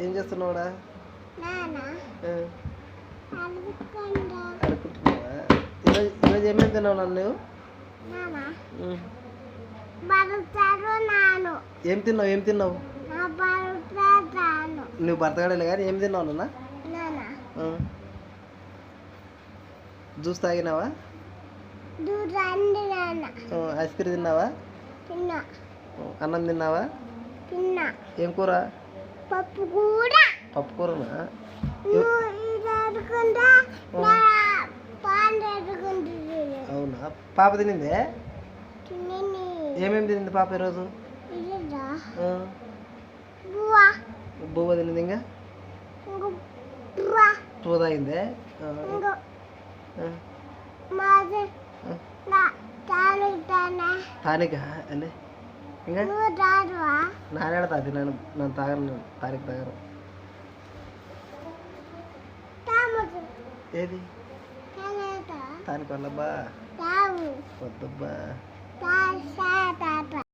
ఏం చేస్తున్నావుడా? అడుగుతున్నావా? ఈరోజు ఏమేమి తిన్నావు నన్ను? ఏం తిన్నావు? నువ్వు బతకడలే కానీ ఏం తిన్నావు నాన్న? జ్యూస్ తాగినావా? ఐస్ క్రీమ్ తిన్నావా? అన్నం తిన్నావా? ఏం కూర? పప్పు కూరనా? అవునా? పాప తినిందే? ఏమేమి తినింది పాప ఈరోజు? బువ్వ తినింది. ఇంకా టూ తాగిందే? తానికా అంటే ఇంకా నానేడ తాది నన్ను తాగను. తానికి తాగను. ఏది తానికి వల్లబ్బా వద్దబ్బా.